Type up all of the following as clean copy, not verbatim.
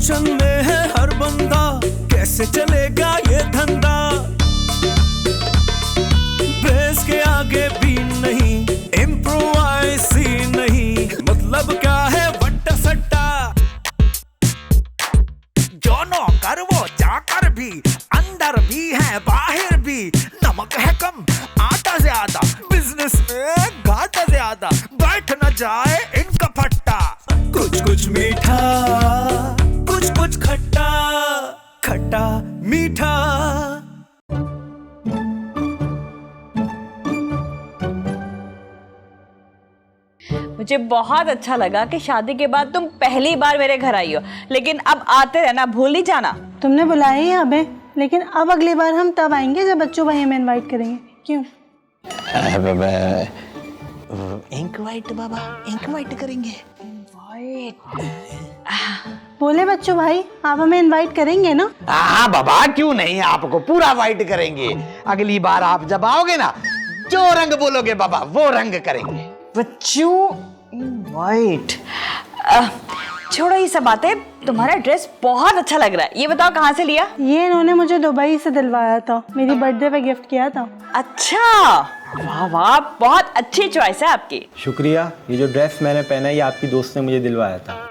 Tension में है हर बंदा, कैसे चलेगा ये धंधा। बेस के आगे भी नहीं, इम्प्रोवाइज ही नहीं, मतलब क्या है वट्टा सट्टा। जो नौकर वो चाकर भी, अंदर भी है बाहर भी, नमक है कम आटा ज्यादा, बिजनेस में घाटा ज्यादा, बैठ न जाए इनका फट्टा। कुछ कुछ मीठा, कुछ कुछ खट्टा, खट्टा मीठा। मुझे बहुत अच्छा लगा कि शादी के बाद तुम पहली बार मेरे घर आई हो, लेकिन अब आते रहना, भूल नहीं जाना। तुमने बुलाया ही हमें, लेकिन अब अगली बार हम तब आएंगे जब बच्चों भाई हमें इनवाइट करेंगे। क्यों? इंक वाइट बाबा, इंक वाइट करेंगे। बोले बच्चों भाई आप हमें इनवाइट करेंगे ना? हाँ बाबा, क्यों नहीं, आपको पूरा वाइट करेंगे। अगली बार आप जब आओगे ना, जो रंग बोलोगे बाबा वो रंग करेंगे। बच्चों वाइट। छोड़ो ये सब बातें, तुम्हारा ड्रेस बहुत अच्छा लग रहा है। ये बताओ कहाँ से लिया? ये इन्होंने मुझे दुबई से दिलवाया था, मेरी बर्थडे पे गिफ्ट किया था। अच्छा, वाह वाह, बहुत अच्छी चॉइस है आपकी। शुक्रिया, ये जो ड्रेस मैंने पहना है ये आपकी दोस्त ने मुझे दिलवाया था।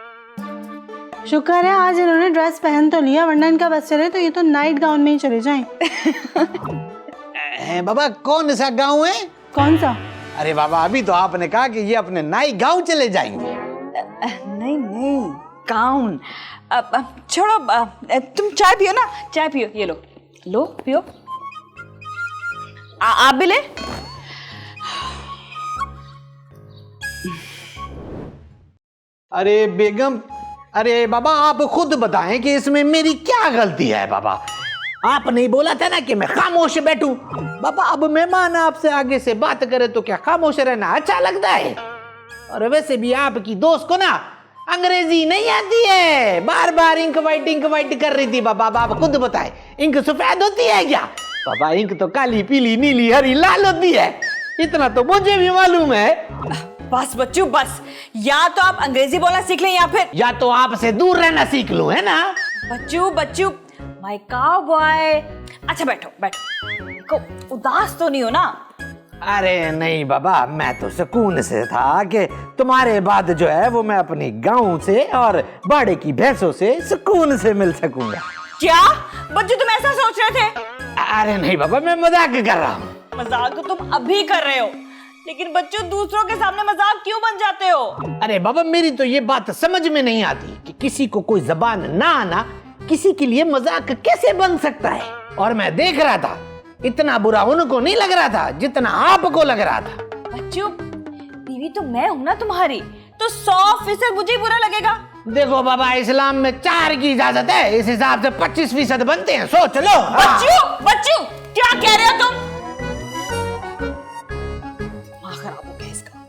शुक्र है आज इन्होंने ड्रेस पहन तो लिया, वरना इनका बस चले तो ये तो नाइट गाउन में ही चले जाएं। बाबा कौन सा गाँव है? कौन सा? अरे बाबा अभी तो आपने कहा कि ये अपने नाई गाँव चले जाएंगे। नहीं नहीं, गाउन। छोड़ो, तुम चाय पियो ना, चाय पियो, ये लो लो पियो। आप भी ले। अरे बेगम, अरे बाबा आप खुद बताएं कि इसमें मेरी क्या गलती है। बाबा आपने ही बोला था ना कि मैं खामोश बैठूं। बाबा अब मेहमान आपसे आगे से बात करे तो क्या खामोश रहना अच्छा लगता है? और वैसे भी आपकी दोस्त को ना अंग्रेजी नहीं आती है, बार बार इंक वाइट कर रही थी। बाबा आप खुद बताएं, इंक सफेद होती है क्या? बाबा इंक तो काली पीली नीली हरी लाल होती है, इतना तो मुझे भी मालूम है। बस बच्चों बस, या तो आप अंग्रेजी बोलना सीख लें या तो आपसे दूर रहना सीख लूं, है ना? बच्चों माय काउबॉय। अच्छा बैठो बैठो, उदास तो नहीं हो ना? अरे नहीं बाबा, मैं तो सुकून से था कि तुम्हारे बाद जो है वो मैं अपनी गाँव से और बाड़े की भैंसों से सुकून से मिल सकूंगा। क्या बच्चों तुम ऐसा सोच रहे थे? अरे नहीं बाबा, मैं मजाक कर रहा हूँ। मजाक तो तुम अभी कर रहे हो, लेकिन बच्चों दूसरों के सामने मजाक क्यों बन जाते हो? अरे बाबा मेरी तो ये बात समझ में नहीं आती कि किसी को कोई जबान ना आना किसी के लिए मजाक कैसे बन सकता है। और मैं देख रहा था, इतना बुरा उनको नहीं लग रहा था जितना आपको लग रहा था। बच्चों बीवी तो मैं हूं ना तुम्हारी, तो 100% मुझे ही बुरा लगेगा। देखो बाबा, इस्लाम में 4 की इजाजत है, इस हिसाब से 25% बनते हैं, सोच लो। बच्चों क्या कह रहे हो तुम? खराब हो गया इसका,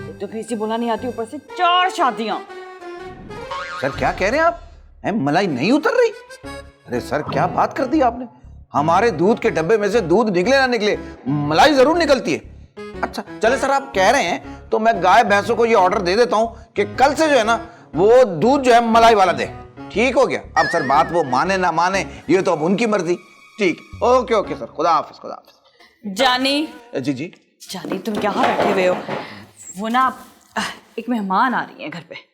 तो अंग्रेजी बोलना नहीं आती, ऊपर से 4 शादियां। सर क्या कह रहे हैं आप? मलाई नहीं उतर रही? अरे सर क्या बात कर दी आपने, हमारे दूध के डब्बे में से दूध निकले ना निकले, मलाई जरूर निकलती है। अच्छा चले सर, आप कह रहे हैं तो मैं गाय भैंसों को ये ऑर्डर दे देता हूं कि कल से जो है ना वो दूध जो है मलाई वाला दे। ठीक हो गया। अब सर बात वो माने ना माने ये तो अब उनकी मर्जी। ठीक, ओके ओके सर, खुदा हाफिज खुदा हाफिज। जानी जी जानी तुम क्या बैठे हुए हो? वो ना एक मेहमान आ रही है घर पे।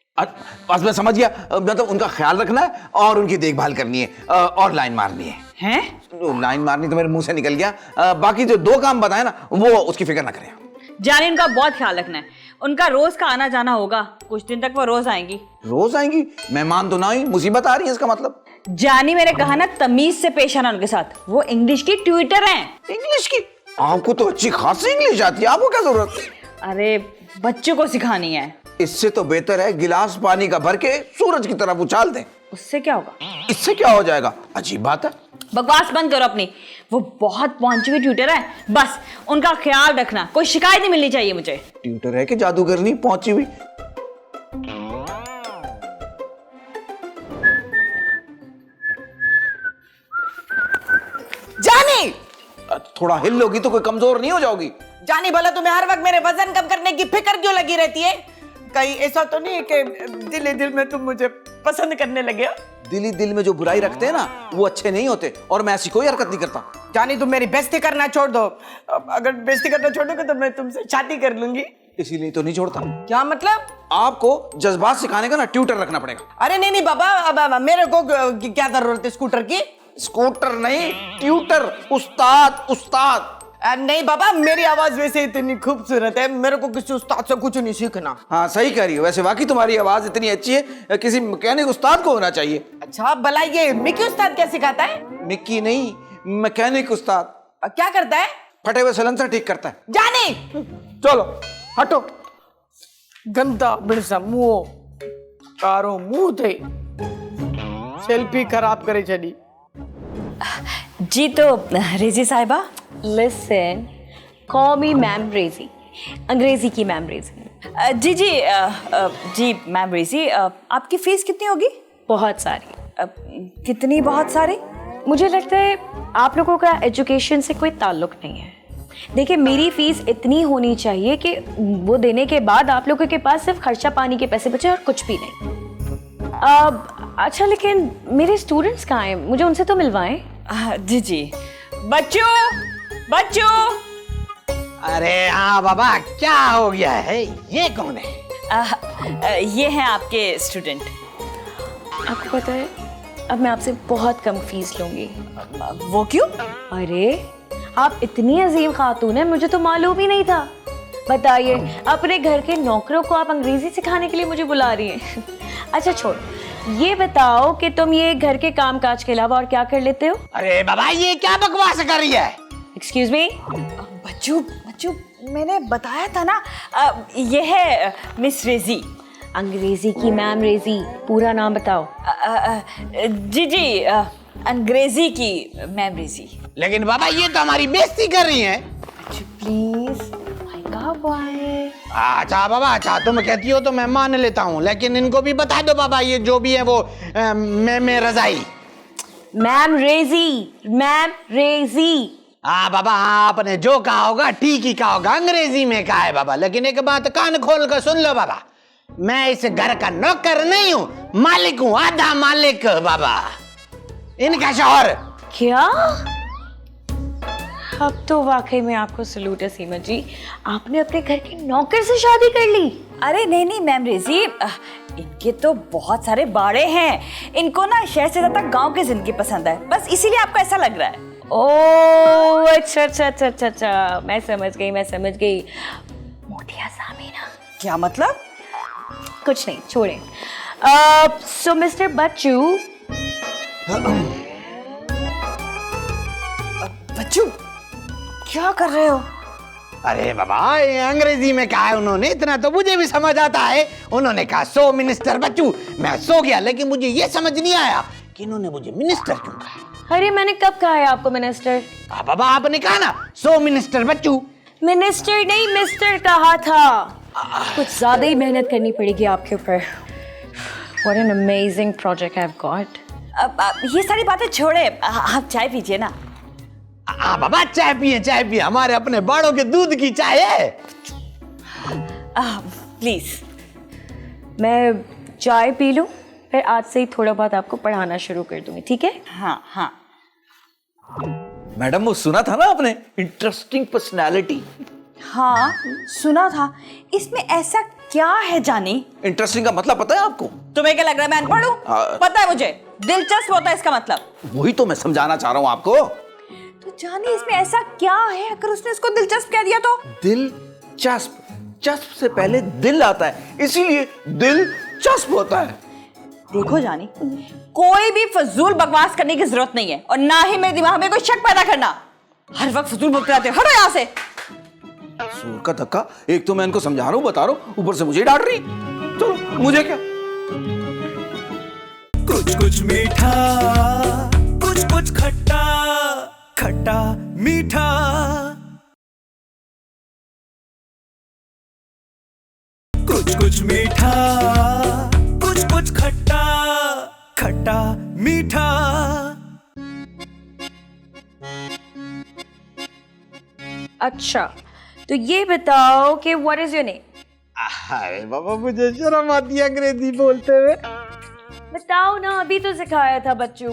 बस मैं समझ गया, मतलब उनका ख्याल रखना है और उनकी देखभाल करनी है और लाइन मारनी है। हैं? लाइन मारनी तो मेरे मुंह से निकल गया, बाकी जो 2 काम बताए ना वो उसकी फिक्र ना करें। जानी उनका बहुत ख्याल रखना है, उनका रोज का आना जाना होगा, कुछ दिन तक वो रोज आएंगी। रोज आएंगी? मेहमान तो ना ही, मुसीबत आ रही है इसका मतलब। जानी मैंने कहा ना तमीज से पेश आना उनके साथ, वो इंग्लिश की ट्यूटर हैं। इंग्लिश की? आपको तो अच्छी खासी इंग्लिश आती है, आपको क्या जरूरत? अरे बच्चों को सिखानी है। इससे तो बेहतर है गिलास पानी का भर के सूरज की तरफ उछाल दें। उससे क्या होगा? इससे क्या हो जाएगा? अजीब बात है। बकवास बंद करो अपनी, वो बहुत पहुंची हुई ट्यूटर है, बस उनका ख्याल रखना, कोई शिकायत नहीं मिलनी चाहिए मुझे। ट्यूटर है कि जादूगरनी पहुंची हुई? जानी थोड़ा हिल लोगी तो कोई कमजोर नहीं हो जाओगी? जानी भला तुम्हें हर वक्त मेरे वजन कम करने की फिक्र क्यों लगी रहती है? कहीं ऐसा तो नहीं है कि दिल में तुम मुझे पसंद करने लगे हो? दिल ही दिल में जो बुराई रखते हैं ना वो अच्छे नहीं होते, और मैं ऐसी कोई हरकत नहीं करता। जानी तुम मेरी बेइज्जती करना छोड़ दो। अगर बेइज्जती करना छोड़ोगे तो मैं तुमसे शादी कर लूंगी। इसीलिए तो नहीं छोड़ता। क्या मतलब? आपको जज्बात सिखाने का ना ट्यूटर रखना पड़ेगा। अरे नहीं नहीं बाबा, अब मेरे को क्या जरूरत है स्कूटर की? स्कूटर नहीं, ट्यूटर, उस्ताद, उस्ताद। नहीं बाबा, मेरी आवाज वैसे इतनी खूबसूरत है, मेरे को किसी उस्ताद से कुछ नहीं सीखना। हाँ सही कह रही हो, वैसे वाकई तुम्हारी आवाज इतनी अच्छी है, किसी मैकेनिक उस्ताद को होना चाहिए। अच्छा भला ये मिकी उस्ताद क्या सिखाता है? मिक्की नहीं, मैकेनिक उस्ताद। क्या करता है? फटे हुए सिलेंसर ठीक करता है। जाने चलो हटो। गंदा बिरसा मुंह कारो मुंह थे, सेल्फी खराब करे छड़ी। जी तो रेजी साहिबा, लिसन, कॉल मी मैम रेजी, अंग्रेजी की मैम रेजी। जी जी जी मैम रेजी, आपकी फीस कितनी होगी? बहुत सारी। कितनी बहुत सारी? मुझे लगता है आप लोगों का एजुकेशन से कोई ताल्लुक नहीं है। देखिए मेरी फीस इतनी होनी चाहिए कि वो देने के बाद आप लोगों के पास सिर्फ खर्चा पानी के पैसे बचे और कुछ भी नहीं। अच्छा लेकिन मेरे स्टूडेंट्स कहाँ हैं? मुझे उनसे तो मिलवाएं। जी जी। बच्चों बच्चों। अरे हाँ बाबा, क्या हो गया है? ये कौन है? ये हैं आपके स्टूडेंट। आपको पता है अब मैं आपसे बहुत कम फीस लूंगी। वो क्यों? अरे आप इतनी अजीम खातून हैं, मुझे तो मालूम ही नहीं था। बताइए, अपने घर के नौकरों को आप अंग्रेजी सिखाने के लिए मुझे बुला रही हैं। अच्छा छोड़, ये बताओ कि तुम ये घर के कामकाज के अलावा और क्या कर लेते हो? अरे बाबा ये क्या बकवास कर रही है? Excuse me. बच्चू बच्चू, मैंने बताया था ना, ये है मिस रेजी, अंग्रेजी की मैम रेजी। पूरा नाम बताओ। जी जी, अंग्रेजी की मैम रेजी। लेकिन बाबा ये तो हमारी बेइज्जती कर रही हैं। प्लीज अच्छा बाबा, अच्छा तुम कहती हो तो मैं मान लेता हूँ, लेकिन इनको भी बता दो बाबा, ये जो भी है वो मैं रजाई। मैम रेजी, मैम रेजी। हाँ बाबा, हाँ आपने जो कहा होगा ठीक ही कहा होगा, अंग्रेजी में कहा है बाबा। लेकिन एक बात कान खोल कर सुन लो बाबा, मैं इस घर का नौकर नहीं हूँ, मालिक हूँ, आधा मालिक बाबा, इनका शौहर। क्या? अब तो वाकई में आपको सलूट है सीमा जी, आपने अपने घर के नौकर से शादी कर ली। अरे नहीं नहीं मैम रेजी, इनके तो बहुत सारे बाड़े हैं, इनको ना शहर से ज्यादा गांव की जिंदगी पसंद है, बस इसीलिए आपको ऐसा लग रहा है। ओह अच्छा अच्छा अच्छा अच्छा अच्छा, मैं समझ गई। मोटिया सामीना। क्या मतलब? कुछ नहीं, छोड़ें। सो मिस्टर बच्चू। बच्चू क्या कर रहे हो? अरे बाबा ये अंग्रेजी में कहा है उन्होंने, इतना तो मुझे भी समझ आता है। उन्होंने कहा सो मिनिस्टर बच्चू, मैं सो गया, लेकिन मुझे ये समझ नहीं आया कि इन्होंने मुझे मिनिस्टर क्यों कहा। अरे मैंने कब कहा है आपको मिनिस्टर? बाबा आपने कहा ना सो मिनिस्टर बच्चू। मिनिस्टर नहीं मिस्टर कहा था। कुछ ज्यादा ही मेहनत करनी पड़ेगी आपके ऊपर। What an amazing project I've got. ये सारी बातें छोड़े, आप चाय पीजिए ना। बाबा चाय पिए, हमारे अपने बाड़ों के दूध की चाय है। प्लीज मैं चाय पी लूं, फिर आज से ही थोड़ा बहुत आपको पढ़ाना शुरू कर दूंगी, ठीक है? हाँ हाँ। मैडम वो सुना था ना आपने, इंटरेस्टिंग पर्सनालिटी। हाँ सुना था, इसमें ऐसा क्या है जानी? इंटरेस्टिंग का मतलब पता है आपको? तुम्हें क्या लग रहा है मैं अनपढ़ हूँ? पता है मुझे, दिलचस्प होता है इसका मतलब। वही तो मैं समझाना चाह रहा हूँ आपको। तो जानी इसमें ऐसा क्या है, अगर उसने इसको दिलचस्प कह दिया तो? दिलचस्प, चस्प से पहले दिल आता है, इसीलिए दिलचस्प होता है। देखो जानी, कोई भी फजूल बकवास करने की जरूरत नहीं है, और ना ही मेरे दिमाग में कोई शक पैदा करना। हर वक्त फजूल बोलते रहते हो, हटो यहाँ से। सूर का धक्का, एक तो मैं इनको समझा रहा हूँ, बता रहा हूँ, ऊपर से मुझे डांट रही। चलो मुझे क्या। कुछ कुछ मीठा, कुछ कुछ खट्टा, खट्टा मीठा। कुछ कुछ मीठा, कुछ कुछ खट्टा, खट्टा मीठा। अच्छा तो ये बताओ कि व्हाट इज योर नेम? अरे बाबा मुझे शर्म आती है अंग्रेजी बोलते हुए। बताओ ना, अभी तो सिखाया था बच्चू।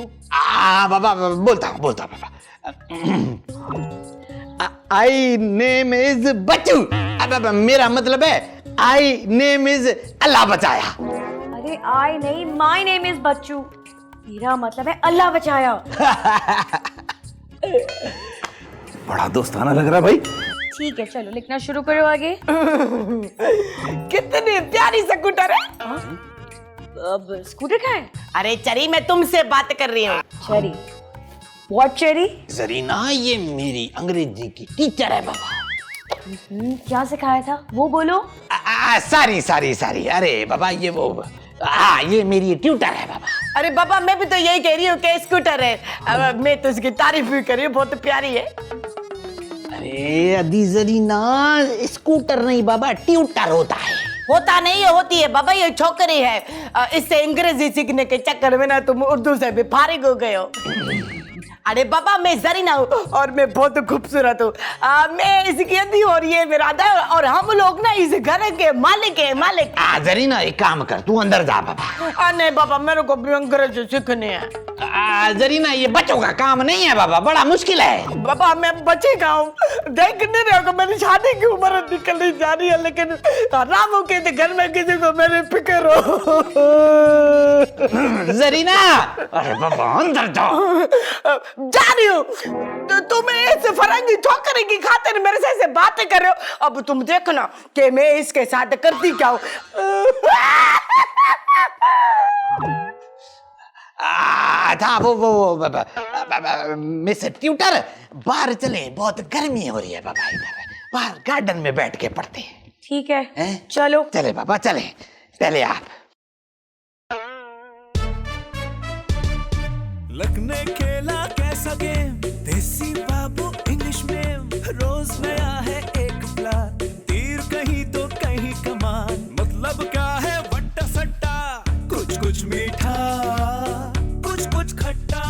बाबा बोलता हूँ बाबा। आई नेम इज बच्चू। अब मेरा मतलब है आई नेम इज अल्लाह बचाया। अरे आई नहीं, माय नेम इज बच्चू। मेरा मतलब है अल्लाह बचाया। बड़ा दोस्ताना लग रहा भाई। ठीक है, चलो लिखना शुरू करो आगे। कितनी प्यारी स्कूटर है। अब स्कूटर का है? अरे चरी, मैं तुमसे बात कर रही हूँ। चेरी? What cherry? जरीना ये मेरी अंग्रेजी की टीचर है बाबा। क्या सिखाया था वो बोलो। सारी अरे बाबा ये वो ये मेरी ट्यूटर है बाबा। अरे बाबा, मैं भी तो यही कह रही हूँ कि स्कूटर है। अब मैं तो उसकी तारीफ भी कर रही हूँ, बहुत प्यारी है। अरे अदी जरीना, स्कूटर नहीं बाबा, ट्यूटर होता है। होता नहीं है, होती है बाबा, ये छोकरी है। इससे अंग्रेजी सीखने के चक्कर में ना तुम उर्दू से भी फारिग हो गए हो। अरे बाबा, मैं जरीना हूँ और मैं बहुत खूबसूरत हूँ। मैं इसकी अदी हो रही है मेरा दादा, और हम लोग ना इस घर के मालिक है, मालिक। जरीना एक काम कर, तू अंदर जा बाबा। नहीं बाबा, मेरे को भी अंग्रेजी सीखने है। जरीना ये बच्चों का काम नहीं है बाबा, बड़ा मुश्किल है। बाबा मैं बच्चे का हूँ, देख नहीं रहे हो मेरी शादी की उम्र निकलने जा रही है, लेकिन रामू के घर में किसी को मेरे फिक्र हो। जरीना, अरे बाबा अंदर जाओ। जा रही हूँ। तो तुम इस फरंगी छोकरी की खातिर मेरे से ऐसे बातें कर रहे हो। अब तुम देखना कि मैं इसके साथ करती क्या हूँ। था वो मिस ट्यूटर, बाहर चले, बहुत गर्मी हो रही है बाबा, इधर बाहर गार्डन में बैठ के पढ़ते हैं। ठीक है, हैं? चलो। चले बाबा चले, पहले आप। लगने खेला कैसा गेम, देसी बाबू इंग्लिश में, रोज नया है एक प्लान, तीर कहीं तो कहीं कमान, मतलब क्या है वट्टा सट्टा, कुछ कुछ मीठा कुछ कुछ खट्टा,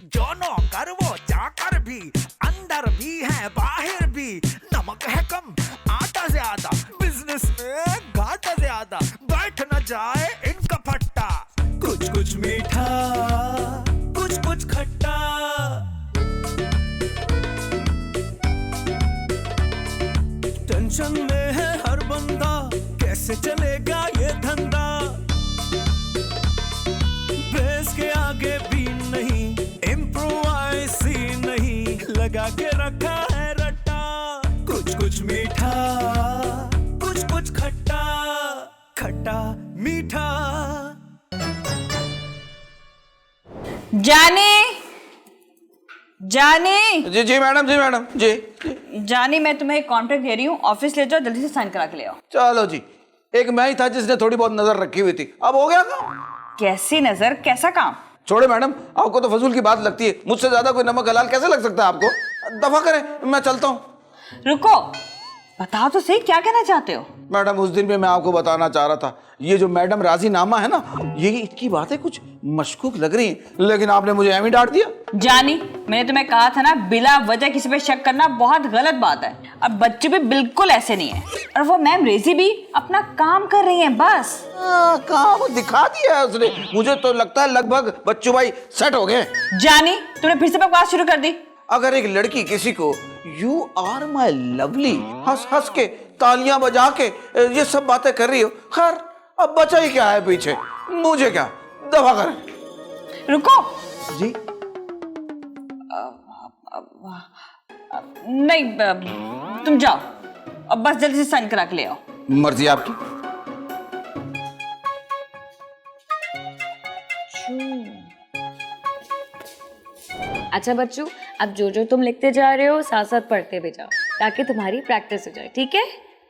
जो नौकर वो चाकर भी, अंदर भी है बाहर भी, नमक है कम आटा ज्यादा, बिजनेस में घाटा ज्यादा, बैठ न जाए इनका फट्टा, कुछ कुछ मीठा कुछ कुछ खट्टा। टेंशन में है हर बंदा, कैसे चलेगा ये धंधा, बेस के आगे भी नहीं, इम्प्रोवाइज ही नहीं, लगा के रखा है रट्टा, कुछ कुछ मीठा कुछ कुछ खट्टा, खट्टा मीठा। जानी जी मैडम, जी। जानी, मैं तुम्हें एक कॉन्ट्रैक्ट दे रही हूँ, ऑफिस ले जाओ, जल्दी से साइन करा के ले आओ। चलो जी, एक मैं ही था जिसने थोड़ी बहुत नजर रखी हुई थी, अब हो गया काम। कैसी नजर, कैसा काम? छोड़े मैडम, आपको तो फजूल की बात लगती है, मुझसे ज्यादा कोई नमक हलाल कैसे लग सकता है आपको? दफा करें, मैं चलता हूँ। रुको, बताओ तो सही, क्या कहना चाहते हो? मैडम, उस दिन भी मैं आपको बताना चाह रहा था, ये जो मैडम राजी नामा है ना, ये इनकी बातें कुछ मशकूक लग रही हैं, लेकिन आपने मुझे एम ही डांट दिया। जानी, मैंने तुम्हें कहा था ना, बिला वजह किसी पे शक करना बहुत गलत बात है, और बच्चे भी बिल्कुल ऐसे नहीं है, और वो मैम रेजी भी अपना काम कर रही हैं बस। काम दिखा दिया है उसने, मुझे तो लगता है लगभग बच्चू भाई सेट हो गए। जानी, तुमने फिर से बकवास शुरू कर दी। अगर एक लड़की किसी को यू आर माई लवली हंस हंस के, तालियां बजा के ये सब बातें कर रही हो, खैर अब बचा ही क्या है पीछे, मुझे क्या, दफा करें। रुको जी। नहीं, तुम जाओ, अब बस जल्दी से साइन करा के ले आओ। मर्जी आपकी। अच्छा बच्चों, अब जो जो तुम लिखते जा रहे हो साथ साथ पढ़ते भी जाओ, ताकि तुम्हारी प्रैक्टिस हो जाए। ठीक है?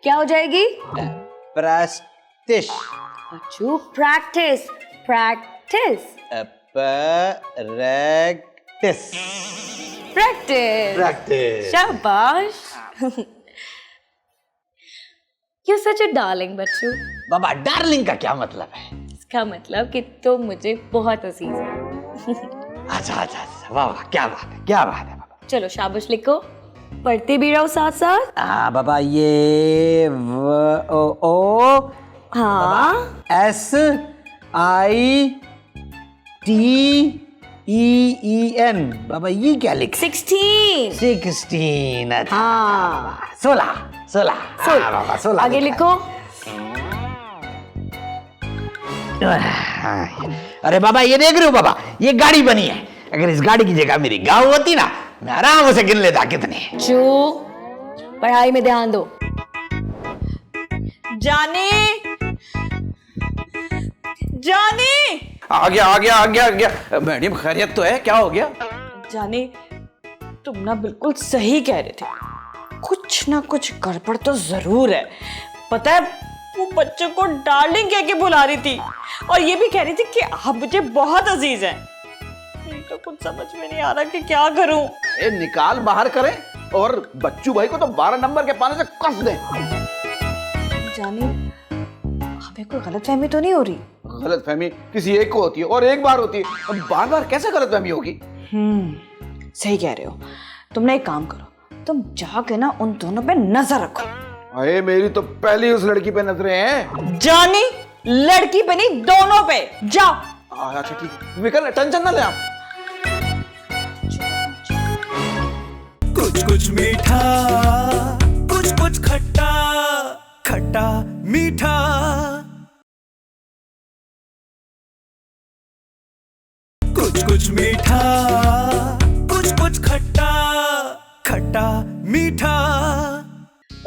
क्या हो जाएगी? प्रैक्टिस। बच्चों, practice practice practice practice practice. शाबाश। You're such a darling बच्चों। बाबा, डार्लिंग का क्या मतलब है? इसका मतलब कि तुम मुझे बहुत अजीज हो। अच्छा, वाह वाह, क्या बात है, क्या बात है बाबा। चलो शाबाश लिखो, पढ़ते भी रहो साथ साथ। बाबा, ये ओ हाँ SITEEN बाबा ये क्या लिखा? 16। 16। अच्छा हाँ 16 बाबा 16 आगे लिखो। अरे बाबा ये देख रहे हो बाबा, ये गाड़ी बनी है। अगर इस गाड़ी की जगह मेरी गाँव होती ना, मैं आराम से गिन लेता कितने। चुप, पढ़ाई में ध्यान दो। जानी आ गया। मैडम खैरियत तो है, क्या हो गया? जानी, तुम ना बिल्कुल सही कह रहे थे, कुछ ना कुछ गड़बड़ तो जरूर है। पता है, वो बच्चों को डार्लिंग कह के बुला रही थी और ये भी कह रही थी कि आप मुझे बहुत अजीज हैं। तो कुछ समझ में नहीं आ रहा कि क्या करूं। ए, निकाल बाहर करें और बच्चू भाई को तो 12 नंबर के पाने से कस दें। जानी, हमें कोई गलतफहमी तो नहीं हो रही? गलतफहमी किसी एक को होती है और एक बार होती है, अब बार बार कैसे गलतफहमी होगी? सही कह रहे हो। तुमने एक काम करो, तुम जाके ना उन दोनों पे नजर रखो। अरे मेरी तो पहले उस लड़की पे नजरें हैं। जानी, लड़की पे नहीं, दोनों पे जाओ। अच्छा ठीक, विकल टेंशन ना ले आप। कुछ मीठा, कुछ खट्टा, खट्टा मीठा। कुछ मीठा, कुछ खट्टा, खट्टा मीठा।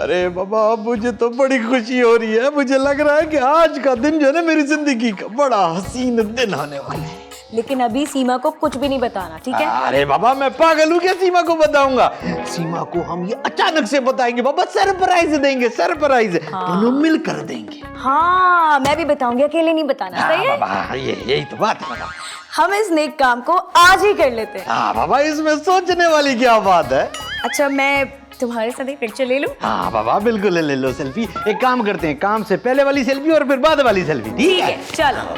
अरे बाबा मुझे तो बड़ी खुशी हो रही है। मुझे लग रहा है कि आज का दिन जो है ना, मेरी जिंदगी का बड़ा हसीन दिन आने वाला है। लेकिन अभी सीमा को कुछ भी नहीं बताना, ठीक है? अरे बाबा मैं पागल हूँ क्या सीमा को बताऊंगा? सीमा को हम ये अचानक से बताएंगे बाबा, सरप्राइज देंगे, सरप्राइज। दोनों मिलकर देंगे। हाँ, मैं भी बताऊंगी, अकेले नहीं बताना। सही है? बाबा यही तो बात है बाबा। हम इस नेक काम को आज ही कर लेते हैं। हाँ बाबा, इसमें सोचने वाली क्या बात है। अच्छा, मैं तुम्हारे साथ एक पिक्चर ले लूं? हाँ बाबा बिल्कुल ले लो सेल्फी। एक काम करते हैं, काम से पहले वाली सेल्फी और फिर बाद वाली सेल्फी। ठीक है चलो।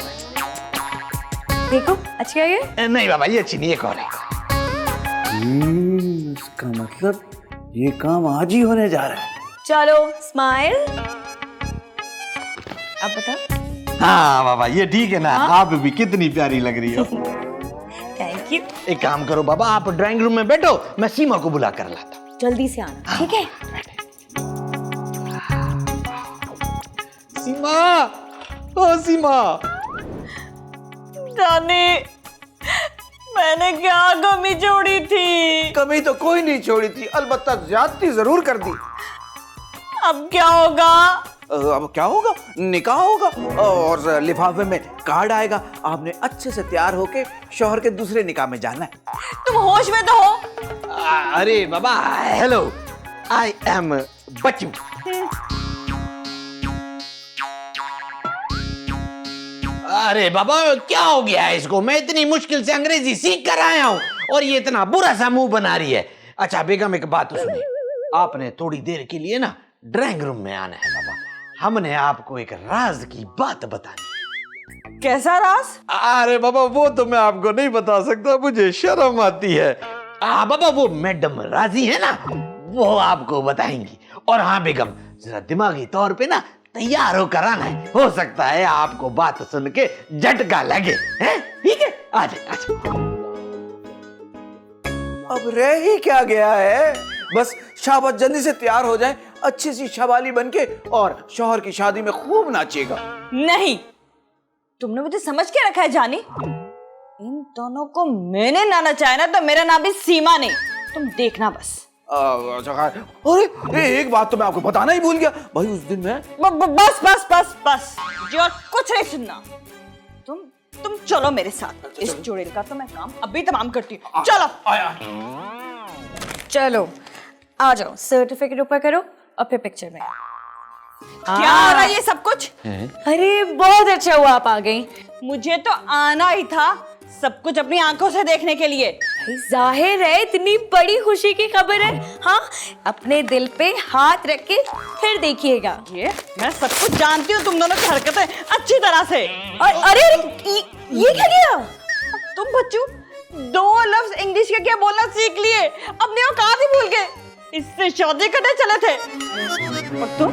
देखो अच्छी आई है? नहीं बाबा ये अच्छी नहीं, एक और है। इसका मतलब ये काम आज ही होने जा रहा है। चलो स्माइल। अब बताओ। हाँ बाबा ये ठीक है ना? आप भी कितनी प्यारी लग रही हो। Thank you. एक काम करो बाबा, आप ड्राइंग रूम में बैठो, मैं सीमा को बुला कर लाता हूँ। जल्दी से आना, ठीक है? सीमा, ओ सीमा। जाने, मैंने क्या कमी छोड़ी थी? कमी तो कोई नहीं छोड़ी थी, अलबत्ता ज्यादती जरूर कर दी। अब क्या होगा? अब क्या होगा? निकाह होगा और लिफाफे में कार्ड आएगा। आपने अच्छे से तैयार होके शौहर के दूसरे निकाह में जाना है। तुम होश में तो हो? अरे बाबा हेलो, आई एम बच्चू। अरे बाबा क्या हो गया है इसको? मैं इतनी मुश्किल से अंग्रेजी सीख कर आया हूँ और ये इतना बुरा सा मुंह बना रही है। अच्छा बेगम एक बात सुनिए, आपने थोड़ी देर के लिए ना ड्राइंग रूम में आना है बाबा। हमने आपको एक राज की बात बतानी। कैसा राज? अरे बाबा वो तो मैं आपको नहीं बता सकता, मुझे शर्म आती है। बाबा वो मैडम राजी है ना, वो आपको बताएंगी। और हाँ बेगम, जरा दिमागी तौर पे ना तैयार होकर आना है, हो सकता है आपको बात सुन के झटका लगे। हैं? ठीक है, आ जाए। अब रह ही क्या गया है, बस शाबाश जल्दी से तैयार हो जाए, अच्छी सी शबाली बनके और शौहर की शादी में खूब नाचेगा। नहीं, तुमने मुझे समझ के रखा है जानी। इन दोनों को मैंने ना नचाया ना तो मेरा नाम भी सीमा नहीं। तुम देखना बस। अरे एक बात तो मैं आपको बताना ही भूल गया भाई, उस दिन मैं बस बस बस बस जी, और कुछ नहीं सुनना। तुम चलो मेरे साथ, इस चुड़ैल का तो मैं काम अभी तमाम करती हूँ। चलो चलो आ जाओ, सर्टिफिकेट ऊपर करो और फिर पिक्चर में। क्या हो रहा है ये सब कुछ? अरे बहुत अच्छा हुआ आप आ गई, मुझे तो आना ही था सब कुछ अपनी आंखों से देखने के लिए। जाहिर है इतनी बड़ी खुशी की खबर है। हाँ, अपने दिल पे हाथ रख के फिर देखिएगा। ये मैं सब कुछ जानती हूँ, तुम दोनों की हरकतें अच्छी तरह से। और अरे ये क्या किया तुम बच्चू? 2 लफ्ज इंग्लिश के क्या बोलना सीख लिए, अपने औकात ही भूल गए। इससे शादी करने चले थे। और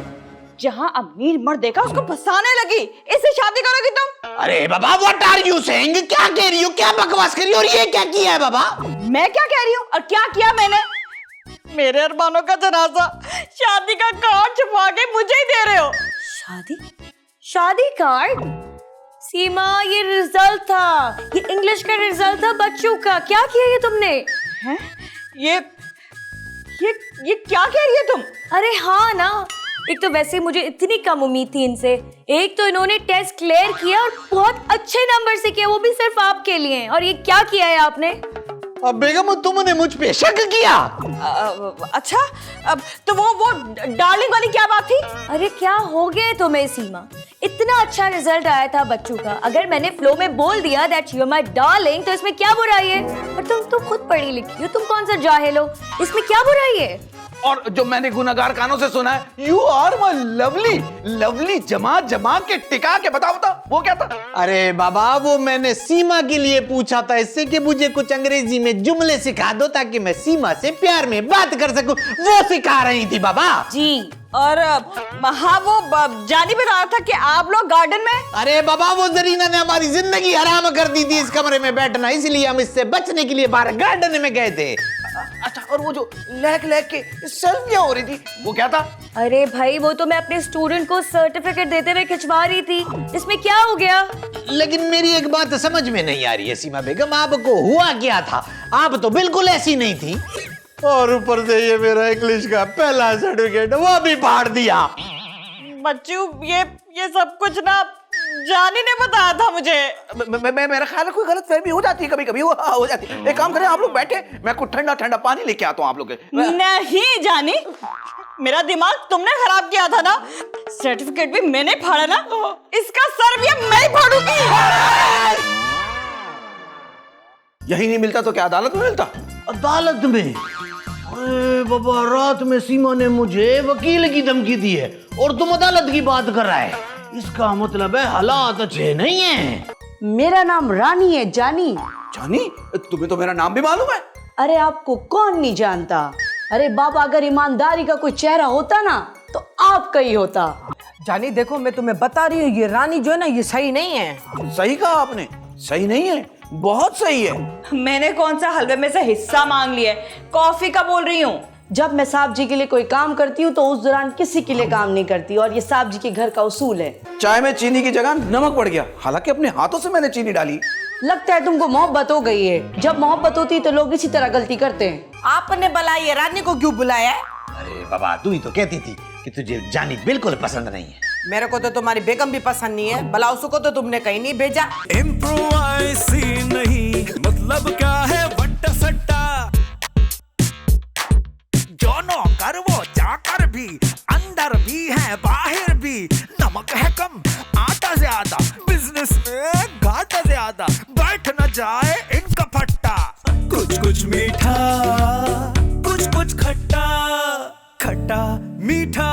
जहाँ अमीर मर्द देखा उसको फंसाने लगी, इससे शादी करोगी तुम? अरे बाबा व्हाट आर यू सेइंग? क्या कह रही हो, क्या बकवास कर रही हो, और ये क्या किया है बाबा? मैं क्या कह रही हूँ और क्या किया मैंने? मेरे अरमानों का जनाजा शादी का कार्ड छपवा के मुझे ही दे रहे हो। शादी कार्ड? सीमा, ये रिजल्ट था, ये इंग्लिश का रिजल्ट था बच्चों का। क्या किया ये तुमने? हैं? ये क्या कह रही है तुम? अरे हाँ ना, एक तो वैसे मुझे इतनी कम उम्मीद थी इनसे, एक तो इन्होंने टेस्ट क्लियर किया और बहुत अच्छे नंबर से किया, वो भी सिर्फ आपके लिए। और ये क्या किया है आपने? अब बेगम तुमने मुझ पे शक किया? अच्छा, अब तो वो डार्लिंग वाली क्या बात थी? अरे क्या हो गया तुम्हें सीमा? इतना अच्छा रिजल्ट आया था बच्चों का, अगर मैंने फ्लो में बोल दिया that you are my darling तो इसमें क्या बुराई है? और तुम तो खुद पढ़ी लिखी हो, तुम कौन सा जाहिल हो, इसमें क्या बुराई है? और जो मैंने गुनाहगार कानों से सुना है, you are my lovely, lovely जमा जमा के टिका के बताओ वो क्या था? अरे बाबा वो मैंने सीमा के लिए पूछा था, इससे कि मुझे कुछ अंग्रेजी में जुमले सिखा दो ताकि मैं सीमा से प्यार में बात कर सकूं, वो सिखा रही थी बाबा जी। और हाँ, वो जानी बता रहा था कि आप लोग गार्डन में। अरे बाबा वो जरीना ने हमारी जिंदगी हराम कर दी थी इस कमरे में बैठना, इसलिए हम इससे बचने के लिए बाहर गार्डन में गए थे। अच्छा, और वो जो लहक लहक के सेल्फियां हो रही थी वो क्या था? अरे भाई वो तो मैं अपने स्टूडेंट को सर्टिफिकेट देते हुए खिंचवा रही थी, इसमें क्या हो गया? लेकिन मेरी एक बात समझ में नहीं आ रही है सीमा बेगम, आपको हुआ क्या था? आप तो बिल्कुल ऐसी नहीं थी, और ऊपर से ये मेरा इंग्लिश का पहला सर्टिफिकेट वो भी फाड़ दिया। बच्चू ये सब कुछ ना जानी ने बताया था मुझे। मेरा ख्याल है कोई गलतफहमी हो जाती है, कभी कभी हो जाती है। एक काम करें, आप लोग बैठे, मैं कुछ ठंडा ठंडा पानी लेके आता हूँ आप लोग के। नहीं जानी, मेरा दिमाग तुमने खराब किया था ना, सर्टिफिकेट भी मैंने फाड़ा ना, इसका सर भी अब मैं ही फाड़ूंगी। यही नहीं मिलता तो क्या अदालत में मिलता? अदालत में? अरे बाबा रात में सीमा ने मुझे वकील की धमकी दी है और तुम अदालत की बात कर रहा है, इसका मतलब है हालात अच्छे नहीं है। मेरा नाम रानी है, जानी। जानी? तुम्हें तो मेरा नाम भी मालूम है। अरे आपको कौन नहीं जानता? अरे बाबा अगर ईमानदारी का कोई चेहरा होता ना तो आपका ही होता। जानी देखो, मैं तुम्हें बता रही हूँ, ये रानी जो है ना ये सही नहीं है। सही कहा आपने, सही नहीं है, बहुत सही है। मैंने कौन सा हलवे में से हिस्सा मांग लिया है, कॉफी का बोल रही हूँ। जब मैं साहब जी के लिए कोई काम करती हूँ तो उस दौरान किसी के लिए काम नहीं करती, और ये साहब जी के घर का उसूल है। चाय में चीनी की जगह नमक पड़ गया, हालांकि अपने हाथों से मैंने चीनी डाली। लगता है तुमको मोहब्बत हो गई है, जब मोहब्बत होती है तो लोग इसी तरह गलती करते हैं। आपने बुलाया रानी को क्यों बुलाया है? अरे बाबा तू ही तो कहती थी कि तुझे जानी बिल्कुल पसंद नहीं है। मेरे को तो तुम्हारी बेगम भी पसंद नहीं है, भला उसको तो तुमने कहीं नहीं भेजा। इम्प्रोवाइज़ नहीं, मतलब क्या है वट्टा सट्टा, जो नौकर वो चाकर भी, अंदर भी है बाहर भी, नमक है कम आटा ज्यादा, बिजनेस में घाटा ज्यादा, बैठ न जाए इनका फट्टा, कुछ कुछ मीठा कुछ कुछ खट्टा, खट्टा मीठा